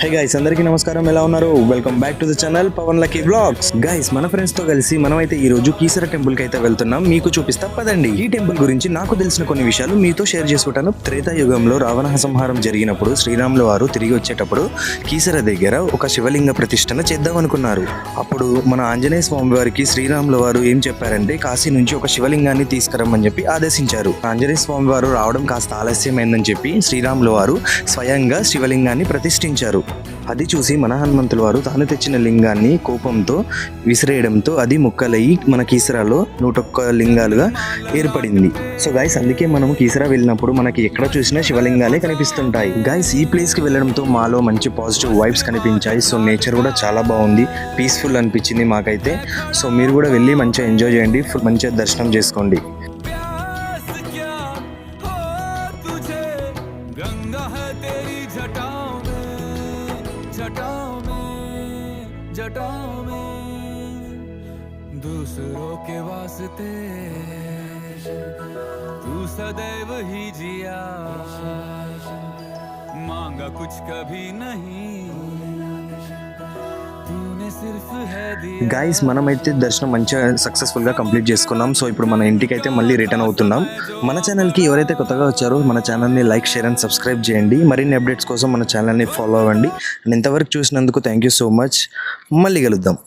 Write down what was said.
Hey guys, అందరికీ నమస్కారం. ఎలా ఉన్నారు? Welcome back to the channel Pavan Lucky vlogs. Guys, మన ఫ్రెండ్స్ తో కలిసి మనమైతే ఈ రోజు కీసర టెంపుల్ కి అయితే వెళ్తున్నాం. మీకు చూపిస్తా పదండి. ఈ టెంపుల్ గురించి నాకు తెలిసిన కొన్ని విషయాలు మీతో షేర్ చేసుకుంటాను. త్రేతాయుగంలో రావణ సంహారం జరిగినప్పుడు శ్రీరాముల వారు తిరిగి వచ్చేటప్పుడు కీసర దగ్గర ఒక శివలింగ ప్రతిష్టన చేద్దాం అనుకున్నారు. అప్పుడు మన ఆంజనేయ స్వామి వారికి శ్రీరాముల వారు ఏం చెప్పారంటే కాశీ నుంచి ఒక శివలింగాన్ని తీసుకురమ్మని చెప్పి ఆదేశించారు. ఆంజనేయ స్వామి వారు రావడం కాస్త ఆలస్యమైందని చెప్పి శ్రీరాముల వారు స్వయంగా శివలింగాన్ని ప్రతిష్ఠించారు. అది చూసి మన హనుమంతుల వారు తాను తెచ్చిన లింగాన్ని కోపంతో విసిరేయడంతో అది ముక్కలయ్యి మన కీసరాలో 101 లింగాలుగా ఏర్పడింది. సో గైస్, అందుకే మనము కీసరా వెళ్ళినప్పుడు మనకి ఎక్కడ చూసినా శివలింగాలే కనిపిస్తుంటాయి. గైస్, ఈ ప్లేస్ కి వెళ్ళడంతో మాలో మంచి పాజిటివ్ వైబ్స్ కనిపించాయి. సో నేచర్ కూడా చాలా బాగుంది, పీస్ఫుల్ అనిపించింది మాకైతే. సో మీరు కూడా వెళ్ళి మంచిగా ఎంజాయ్ చేయండి, మంచిగా దర్శనం చేసుకోండి. जटाओं में दूसरों के वास्ते तू सदैव ही जिया, मांगा कुछ कभी नहीं, గైస్, మనమైతే దర్శనం మంచిగా సక్సెస్ఫుల్గా కంప్లీట్ చేసుకున్నాం. సో ఇప్పుడు మన ఇంటికి అయితే మళ్ళీ రిటర్న్ అవుతున్నాం. మన ఛానల్కి ఎవరైతే కొత్తగా వచ్చారో మన ఛానల్ని లైక్, షేర్ అండ్ సబ్స్క్రైబ్ చేయండి. మరిన్ని అప్డేట్స్ కోసం మన ఛానల్ని ఫాలో అవ్వండి. అండ్ ఇంతవరకు చూసినందుకు థ్యాంక్ యూ సో మచ్. మళ్ళీ కలుద్దాం.